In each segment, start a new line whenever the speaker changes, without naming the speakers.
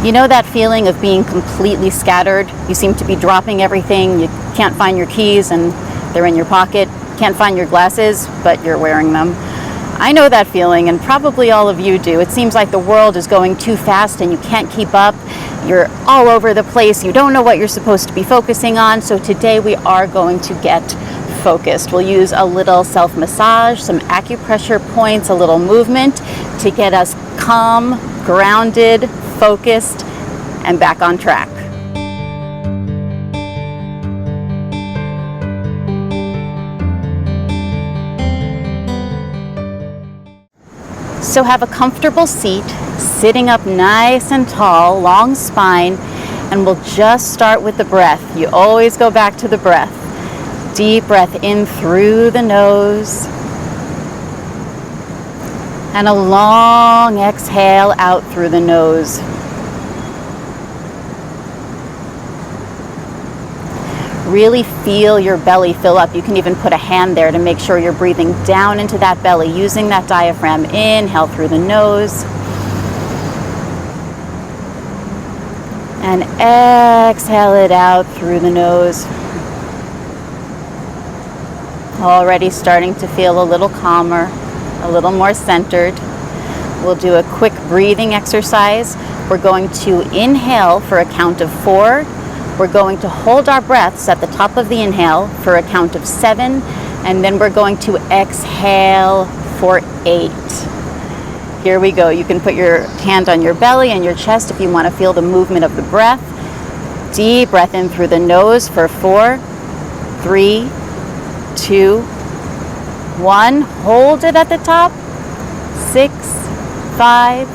You know that feeling of being completely scattered? You seem to be dropping everything. You can't find your keys and they're in your pocket. Can't find your glasses, but you're wearing them. I know that feeling, and probably all of you do. It seems like the world is going too fast and you can't keep up. You're all over the place. You don't know what you're supposed to be focusing on. So today we are going to get focused. We'll use a little self-massage, some acupressure points, a little movement to get us calm, grounded, focused, and back on track. So have a comfortable seat, sitting up nice and tall, long spine, and we'll just start with the breath. You always go back to the breath. Deep breath in through the nose, and a long exhale out through the nose. Really feel your belly fill up. You can even put a hand there to make sure you're breathing down into that belly, using that diaphragm. Inhale through the nose. And exhale it out through the nose. Already starting to feel a little calmer, a little more centered. We'll do a quick breathing exercise. We're going to inhale for a count of 4. We're going to hold our breaths at the top of the inhale for a count of 7, and then we're going to exhale for 8. Here we go. You can put your hand on your belly and your chest if you want to feel the movement of the breath. Deep breath in through the nose for 4, 3, 2, 1. Hold it at the top. 6, 5,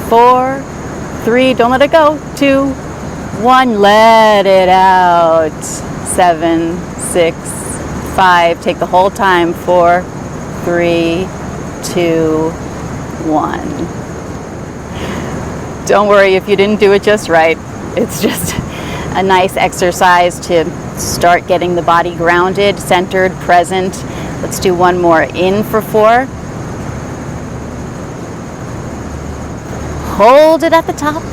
4, 3. Don't let it go. 2, 1. Let it out. 7, 6, 5. Take the whole time. 4, 3, 2, 1. Don't worry if you didn't do it just right. It's just a nice exercise to start getting the body grounded, centered, present. Let's do one more. In for 4. Hold it at the top.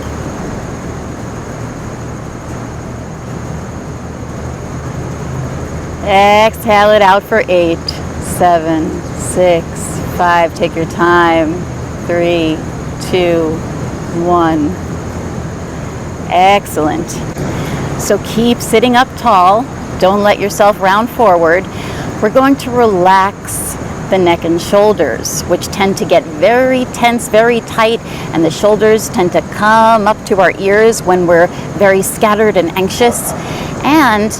Exhale it out for 8, 7, 6, 5. Take your time. 3, 2, 1. Excellent. So keep sitting up tall. Don't let yourself round forward. We're going to relax the neck and shoulders, which tend to get very tense, very tight, and the shoulders tend to come up to our ears when we're very scattered and anxious. And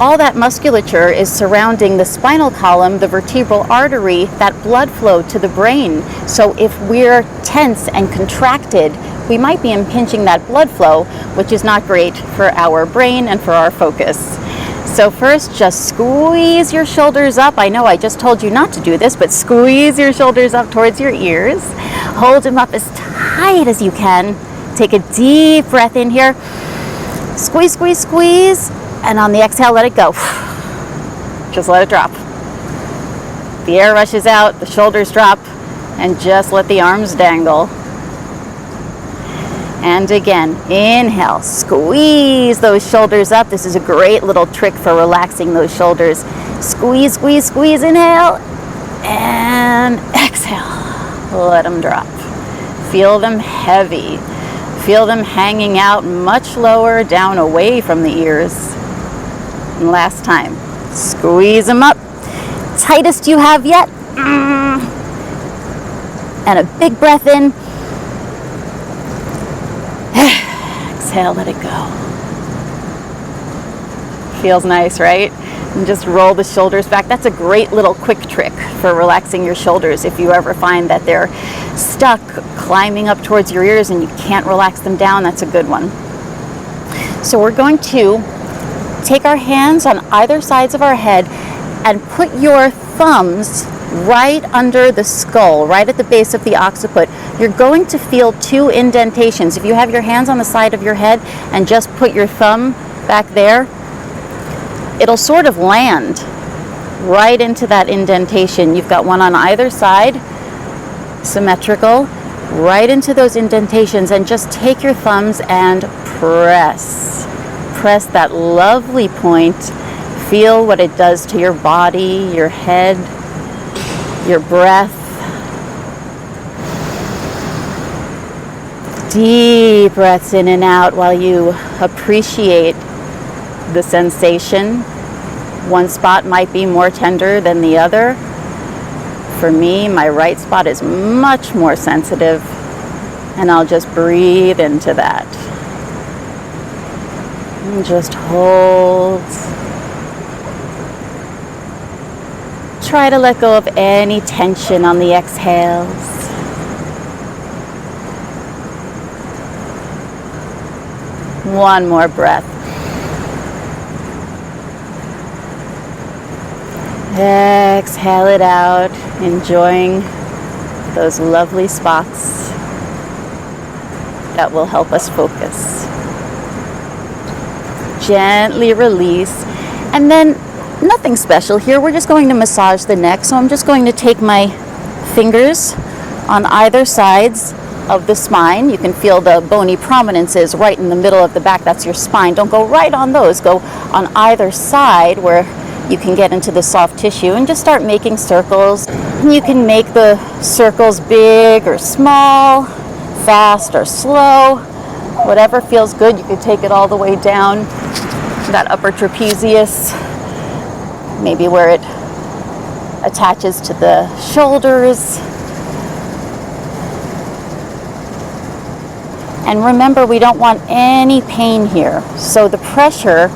all that musculature is surrounding the spinal column, the vertebral artery, that blood flow to the brain. So if we're tense and contracted, we might be impinging that blood flow, which is not great for our brain and for our focus. So first, just squeeze your shoulders up. I know I just told you not to do this, but squeeze your shoulders up towards your ears. Hold them up as tight as you can. Take a deep breath in here. Squeeze, squeeze, squeeze. And on the exhale, let it go. Just let it drop. The air rushes out, the shoulders drop, and just let the arms dangle. And again, inhale, squeeze those shoulders up. This is a great little trick for relaxing those shoulders. Squeeze, squeeze, squeeze, inhale, and exhale. Let them drop. Feel them heavy. Feel them hanging out much lower, down away from the ears. And last time, squeeze them up. Tightest you have yet. And a big breath in. Exhale, let it go. Feels nice, right? And just roll the shoulders back. That's a great little quick trick for relaxing your shoulders if you ever find that they're stuck climbing up towards your ears and you can't relax them down. That's a good one. So we're going to take our hands on either sides of our head and put your thumbs right under the skull, right at the base of the occiput. You're going to feel 2 indentations. If you have your hands on the side of your head and just put your thumb back there, it'll sort of land right into that indentation. You've got one on either side, symmetrical. right into those indentations, and just take your thumbs and press. Press that lovely point. Feel what it does to your body, your head, your breath. Deep breaths in and out while you appreciate the sensation. One spot might be more tender than the other. For me, my right spot is much more sensitive, and I'll just breathe into that. And just hold. Try to let go of any tension on the exhales. One more breath. Exhale it out, enjoying those lovely spots that will help us focus. Gently release, and then nothing special here. We're just going to massage the neck. So I'm just going to take my fingers on either sides of the spine. You can feel the bony prominences right in the middle of the back. That's your spine. Don't go right on those. Go on either side where you can get into the soft tissue, and just start making circles. You can make the circles big or small, fast or slow, whatever feels good. You could take it all the way down that upper trapezius, maybe where it attaches to the shoulders. And remember, we don't want any pain here. So the pressure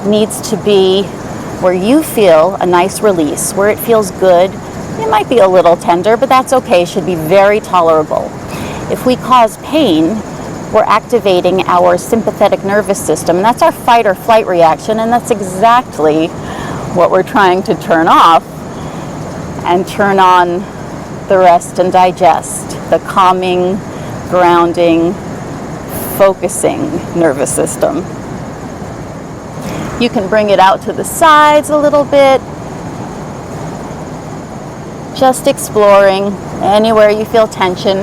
needs to be where you feel a nice release, where it feels good. It might be a little tender, but that's okay. It should be very tolerable. If we cause pain, we're activating our sympathetic nervous system. And that's our fight or flight reaction, and that's exactly what we're trying to turn off and turn on the rest and digest, the calming, grounding, focusing nervous system. You can bring it out to the sides a little bit. Just exploring anywhere you feel tension.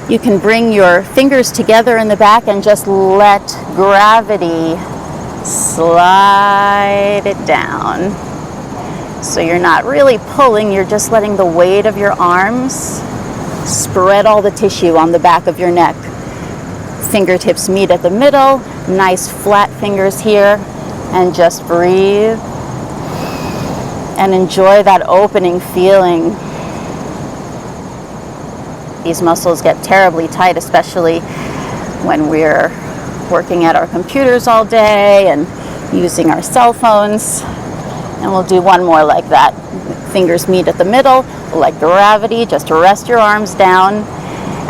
You can bring your fingers together in the back and just let gravity slide it down. So you're not really pulling, you're just letting the weight of your arms spread all the tissue on the back of your neck. Fingertips meet at the middle, nice flat fingers here, and just breathe and enjoy that opening feeling. These muscles get terribly tight, especially when we're working at our computers all day and using our cell phones. And we'll do one more like that. Fingers meet at the middle, like gravity, just rest your arms down.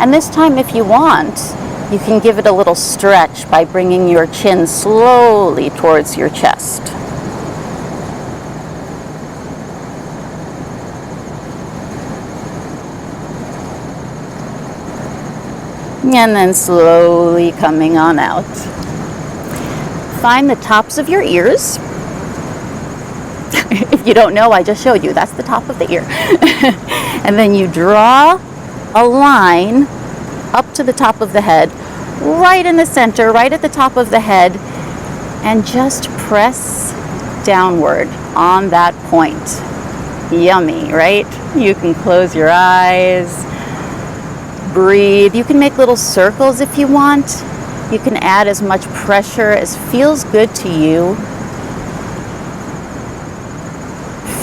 And this time, if you want, you can give it a little stretch by bringing your chin slowly towards your chest. And then slowly coming on out. Find the tops of your ears. If you don't know, I just showed you. That's the top of the ear. And then you draw a line up to the top of the head, right in the center, right at the top of the head, and just press downward on that point. Yummy, right? You can close your eyes, breathe. You can make little circles if you want. You can add as much pressure as feels good to you.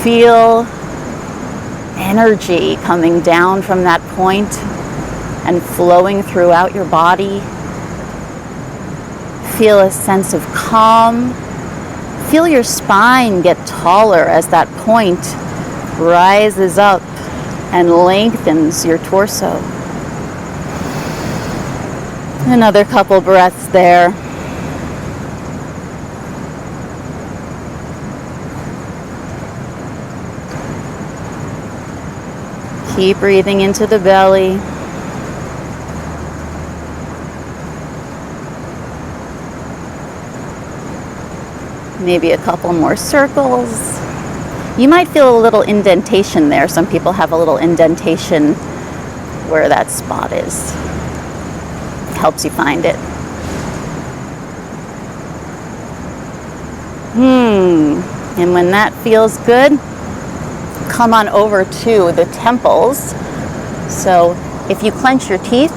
Feel energy coming down from that point and flowing throughout your body. Feel a sense of calm. Feel your spine get taller as that point rises up and lengthens your torso. Another couple breaths there. Keep breathing into the belly. Maybe a couple more circles. You might feel a little indentation there. Some people have a little indentation where that spot is. Helps you find it. And when that feels good, come on over to the temples. So if you clench your teeth,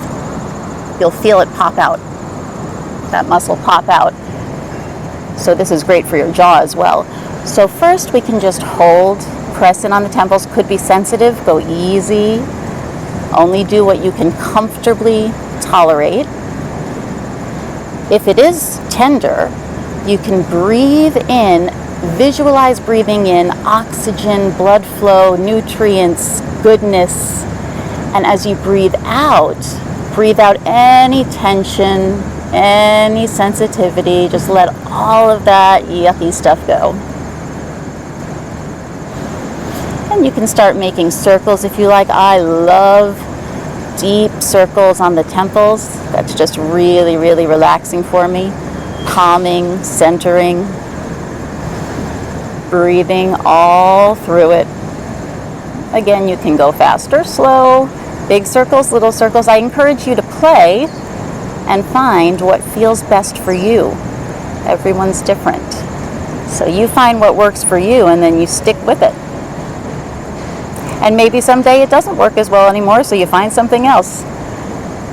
you'll feel it pop out. That muscle pop out. So this is great for your jaw as well. So first we can just hold, press in on the temples. Could be sensitive, go easy. Only do what you can comfortably tolerate. If it is tender, you can breathe in, visualize breathing in oxygen, blood flow, nutrients, goodness. And as you breathe out any tension, any sensitivity. Just let all of that yucky stuff go. And you can start making circles if you like. I love deep circles on the temples. That's just really, really relaxing for me. Calming, centering, breathing all through it. Again, you can go fast or slow, big circles, little circles. I encourage you to play and find what feels best for you. Everyone's different. So you find what works for you and then you stick with it. And maybe someday it doesn't work as well anymore, so you find something else.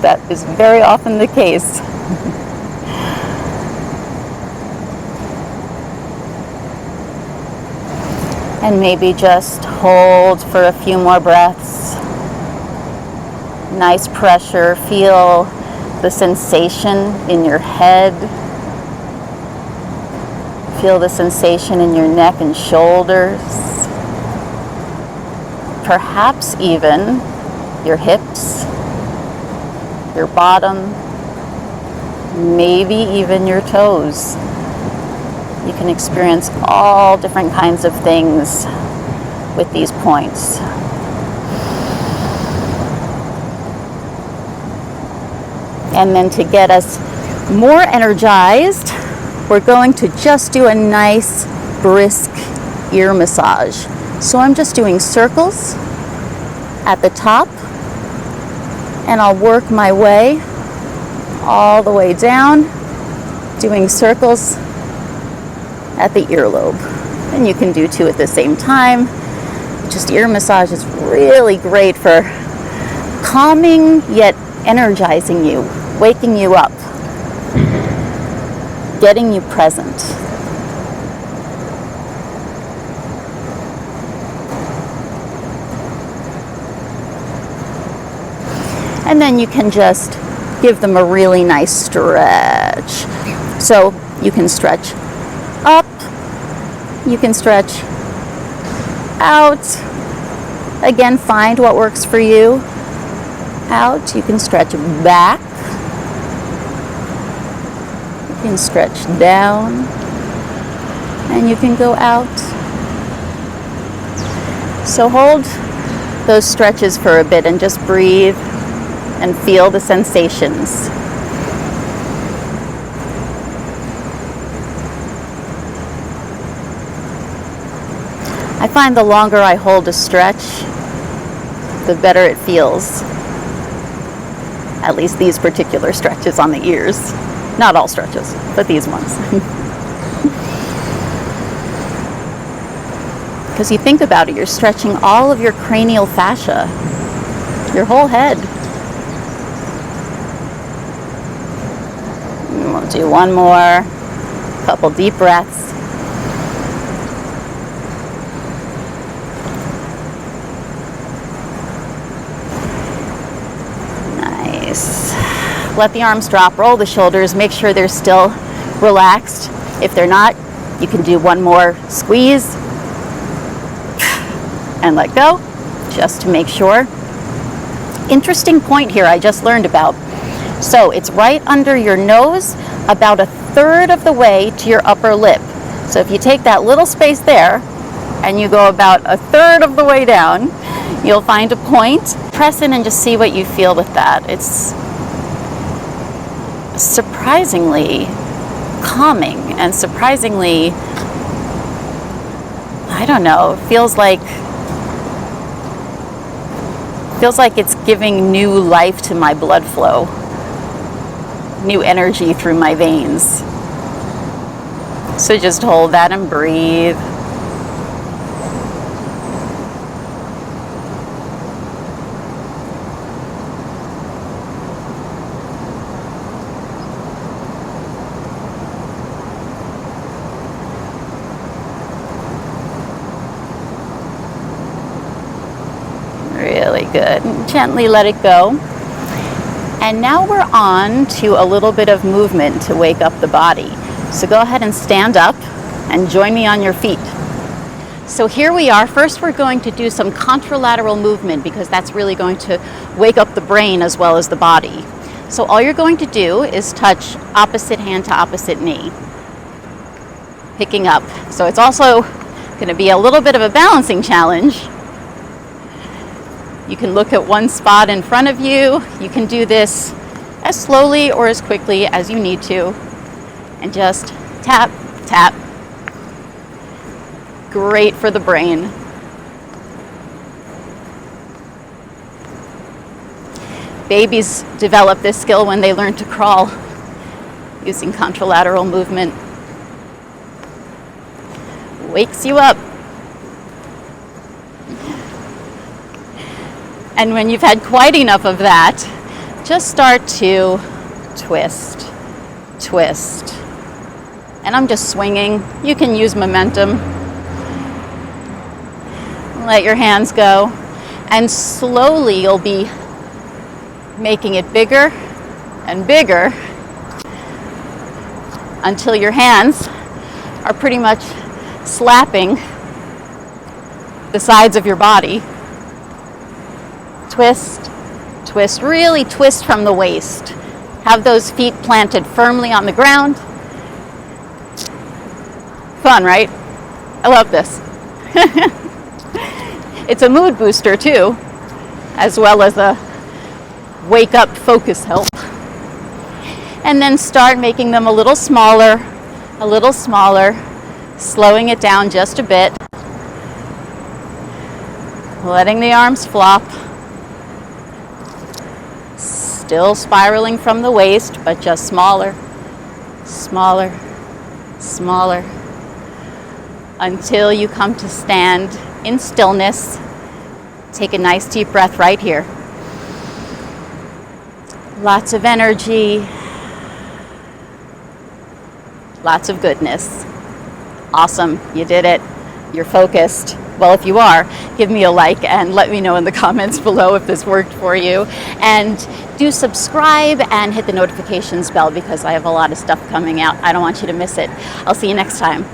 That is very often the case. And maybe just hold for a few more breaths. Nice pressure. Feel the sensation in your head. Feel the sensation in your neck and shoulders. Perhaps even your hips, your bottom, maybe even your toes. You can experience all different kinds of things with these points. And then to get us more energized, we're going to just do a nice brisk ear massage. So I'm just doing circles at the top, and I'll work my way all the way down, doing circles at the earlobe. And you can do two at the same time. Just ear massage is really great for calming yet energizing you, waking you up, getting you present. And then you can just give them a really nice stretch. So you can stretch up, you can stretch out. Again, find what works for you. Out, you can stretch back. You can stretch down. And you can go out. So hold those stretches for a bit and just breathe and feel the sensations. I find the longer I hold a stretch, the better it feels. At least these particular stretches on the ears. Not all stretches, but these ones. Because you think about it, you're stretching all of your cranial fascia, your whole head. And we'll do one more, couple deep breaths. Let the arms drop, roll the shoulders, make sure they're still relaxed. If they're not, you can do one more squeeze and let go, just to make sure. Interesting point here I just learned about. So it's right under your nose, about a third of the way to your upper lip. So if you take that little space there and you go about a third of the way down, you'll find a point. Press in and just see what you feel with that. It's surprisingly calming and surprisingly, I don't know, feels like Feels like it's giving new life to my blood flow, new energy through my veins. So just hold that and breathe. Really good. Gently let it go. And now we're on to a little bit of movement to wake up the body. So go ahead and stand up and join me on your feet. So here we are. First we're going to do some contralateral movement because that's really going to wake up the brain as well as the body. So all you're going to do is touch opposite hand to opposite knee, picking up. So it's also going to be a little bit of a balancing challenge. You can look at one spot in front of you. You can do this as slowly or as quickly as you need to. And just tap, tap. Great for the brain. Babies develop this skill when they learn to crawl using contralateral movement. Wakes you up. And when you've had quite enough of that, just start to twist, twist. And I'm just swinging. You can use momentum. Let your hands go. And slowly you'll be making it bigger and bigger until your hands are pretty much slapping the sides of your body. Twist, twist, really twist from the waist. Have those feet planted firmly on the ground. Fun, right? I love this. It's a mood booster too, as well as a wake up focus help. And then start making them a little smaller, slowing it down just a bit. Letting the arms flop. Still spiraling from the waist, but just smaller, smaller, smaller, until you come to stand in stillness. Take a nice deep breath right here. Lots of energy, lots of goodness. Awesome, you did it. You're focused. Well, if you are, give me a like and let me know in the comments below if this worked for you. And do subscribe and hit the notifications bell because I have a lot of stuff coming out. I don't want you to miss it. I'll see you next time.